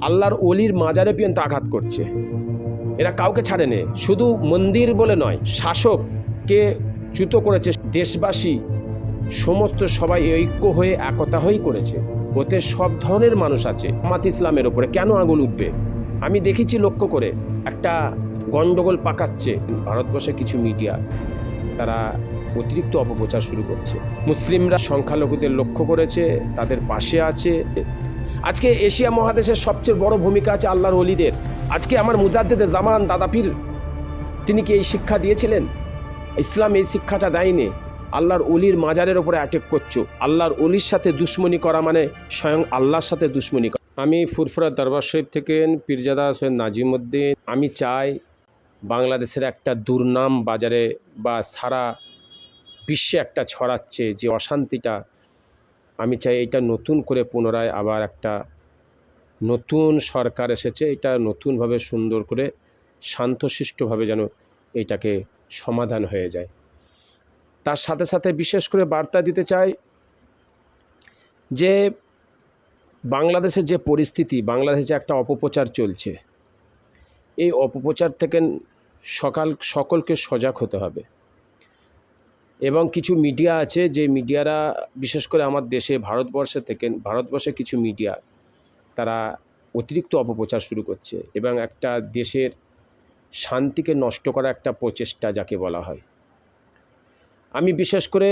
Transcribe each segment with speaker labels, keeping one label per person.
Speaker 1: আল্লাহর অলির মাজারে পর্যন্ত আঘাত করছে। এরা কাউকে ছাড়েনি, শুধু মন্দির বলে নয়, শাসককে চ্যুত করেছে। দেশবাসী সমস্ত সবাই ঐক্য হয়ে একতা হয়েই করেছে। ওতে সব ধরনের মানুষ আছে। জামাত ইসলামের ওপরে কেন আগুন উঠবে? আমি দেখেছি লক্ষ্য করে একটা গন্ডগোল পাকাচ্ছে ভারতবর্ষে কিছু মিডিয়া, তারা অতিরিক্ত অপপ্রচার শুরু করছে। মুসলিমরা সংখ্যালঘুদের লক্ষ্য করেছে, তাদের পাশে আছে। আজকে এশিয়া মহাদেশের সবচেয়ে বড় ভূমিকা আছে আল্লাহর ওলিদের। আজকে আমার মুজাদ্দেদে জামান দাদা পীর, তিনি কি এই শিক্ষা দিয়েছিলেন? ইসলাম এই শিক্ষাটা দেয়নি। আল্লাহর অলির মাজারের ওপরে অ্যাটাক করছো। আল্লাহর অলির সাথে দুশ্মনী করা মানে স্বয়ং আল্লাহর সাথে দুশ্মনী করা। আমি ফুরফুরা দরবার শরীফ থেকে পীরজাদা সৈয়দ নাজিমউদ্দিন। আমি চাই বাংলাদেশের একটা দুর্নাম বাজারে বা সারা বিশ্বে একটা ছড়াচ্ছে যে অশান্তিটা, আমি চাই এটা নতুন করে পুনরায় আবার একটা নতুন সরকার এসেছে, এটা নতুনভাবে সুন্দর করে শান্তশিষ্টভাবে যেন এইটাকে সমাধান হয়ে যায়। তার সাথে সাথে বিশেষ করে বার্তা দিতে চাই যে বাংলাদেশের যে পরিস্থিতি, বাংলাদেশে একটা অপপ্রচার চলছে, এই অপপ্রচার থেকে সকলকে সজাগ হতে হবে। এবং কিছু মিডিয়া আছে যে মিডিয়ারা বিশেষ করে আমার দেশে ভারতবর্ষে কিছু মিডিয়া তারা অতিরিক্ত অপপ্রচার শুরু করছে এবং একটা দেশের শান্তিকে নষ্ট করা একটা প্রচেষ্টা যাকে বলা হয়। আমি বিশেষ করে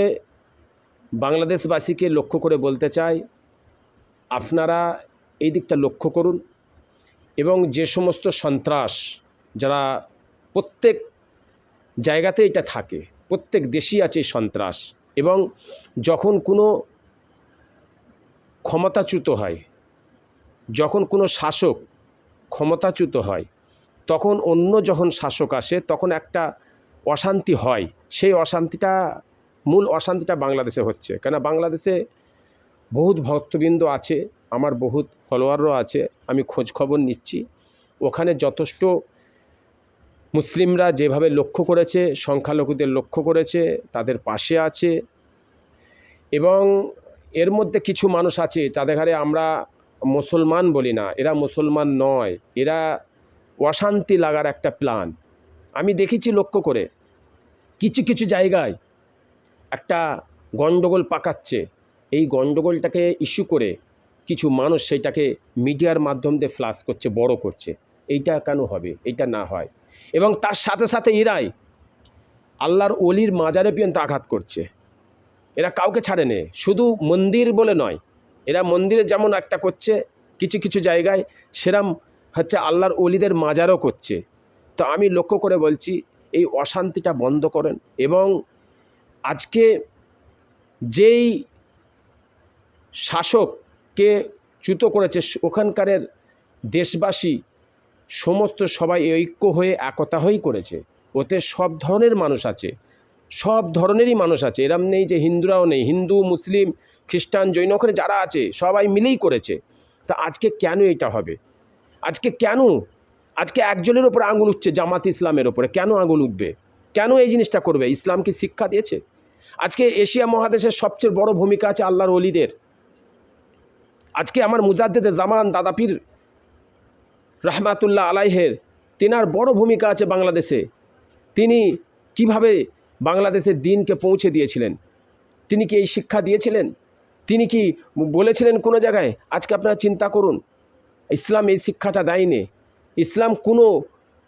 Speaker 1: বাংলাদেশবাসীকে লক্ষ্য করে বলতে চাই, আপনারা এই দিকটা লক্ষ্য করুন এবং যে সমস্ত সন্ত্রাস যারা প্রত্যেক জায়গাতে এটা থাকে, প্রত্যেক দেশই আছে সন্ত্রাস, এবং যখন কোনো ক্ষমতাচ্যুত হয়, যখন কোনো শাসক ক্ষমতাচ্যুত হয়, তখন অন্য যখন শাসক আসে তখন একটা অশান্তি হয়। সেই মূল অশান্তিটা বাংলাদেশে হচ্ছে। কেন বাংলাদেশে বহুত ভক্তবৃন্দ আছে, আমার বহুত ফলোয়ারও আছে, আমি খোঁজ খবর নিচ্ছি। ওখানে যথেষ্ট মুসলিমরা যেভাবে লক্ষ্য করেছে, সংখ্যালঘুদের লক্ষ্য করেছে, তাদের পাশে আছে। এবং এর মধ্যে কিছু মানুষ আছে তাদের ঘরে আমরা মুসলমান বলি না, এরা মুসলমান নয়, এরা অশান্তি লাগার একটা প্ল্যান। আমি দেখেছি লক্ষ্য করে কিছু কিছু জায়গায় একটা গন্ডগোল পাকাচ্ছে। এই গন্ডগোলটাকে ইস্যু করে কিছু মানুষ সেইটাকে মিডিয়ার মাধ্যম দিয়ে ফ্ল্যাশ করছে, বড় করছে। এইটা কেন হবে? এইটা না হয়। এবং তার সাথে সাথে এরাই আল্লাহর অলির মাজারে পর্যন্ত আঘাত করছে। এরা কাউকে ছাড়েনি, শুধু মন্দির বলে নয়, এরা মন্দিরে যেমন একটা করছে, কিছু কিছু জায়গায় সেরাম হচ্ছে আল্লাহর অলিদের মাজারও করছে। তো আমি লক্ষ্য করে বলছি, এই অশান্তিটা বন্ধ করেন। এবং আজকে যেই শাসককে চ্যুত করেছে, ওখানকারের দেশবাসী সমস্ত সবাই ঐক্য হয়ে একতা হয়েই করেছে। ওতে সব ধরনের মানুষ আছে, সব ধরনেরই মানুষ আছে। এরম নেই যে হিন্দুরাও নেই, হিন্দু, মুসলিম, খ্রিস্টান, জৈন, ওখানে যারা আছে সবাই মিলেই করেছে। তা আজকে কেন এটা হবে? আজকে একজনের ওপরে আঙুল উঠছে, জামাত ইসলামের ওপরে কেন আঙুল উঠবে? কেন এই জিনিসটা করবে? ইসলাম কি শিক্ষা দিয়েছে? আজকে এশিয়া মহাদেশের সবচেয়ে বড় ভূমিকা আছে আল্লাহর ওলিদের। আজকে আমার মুজাদ্দেদে জামান দাদা পীর রহমাতুল্লাহ আলাইহের, তেনার বড় ভূমিকা আছে বাংলাদেশে। তিনি কিভাবে বাংলাদেশের দিনকে পৌঁছে দিয়েছিলেন? তিনি কি এই শিক্ষা দিয়েছিলেন? তিনি কি বলেছিলেন কোনো জায়গায়? আজকে আপনারা চিন্তা করুন, ইসলাম এই শিক্ষাটা দেয়নি। ইসলাম কোনো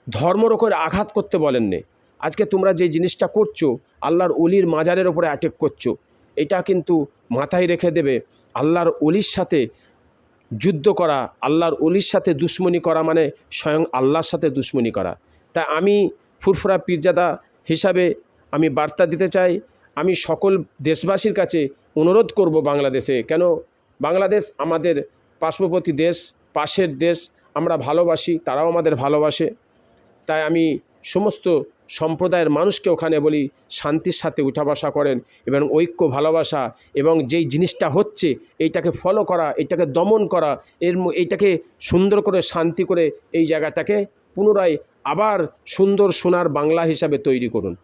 Speaker 1: ধর্মের ওপরে আঘাত করতে বলেননি। আজকে তোমরা যে জিনিসটা করছো, আল্লাহর অলির মাজারের ওপরে অ্যাটাক করছো, এটা কিন্তু মাথায় রেখে দেবে। আল্লাহর অলির সাথে যুদ্ধ করা, আল্লাহর অলির সাথে দুশ্মনী করা মানে স্বয়ং আল্লাহর সাথে দুশ্মনী করা। তাই আমি ফুরফুরা পীরজাদা হিসাবে আমি বার্তা দিতে চাই, আমি সকল দেশবাসীর কাছে অনুরোধ করব বাংলাদেশে, কেন বাংলাদেশ আমাদের পার্শ্ববর্তী দেশ, পাশের দেশ, আমরা ভালোবাসি, তারাও আমাদের ভালোবাসে। তাই আমি সমস্ত সম্প্রদায়ের মানুষকে ওখানে বলি, শান্তির সাথে উঠা বসা করেন এবং ঐক্য, ভালোবাসা এবং যেই জিনিসটা হচ্ছে এইটাকে ফলো করা, এইটাকে দমন করা, এইটাকে সুন্দর করে শান্তি করে এই জায়গাটাকে পুনরায় আবার সুন্দর সোনার বাংলা হিসাবে তৈরি করুন।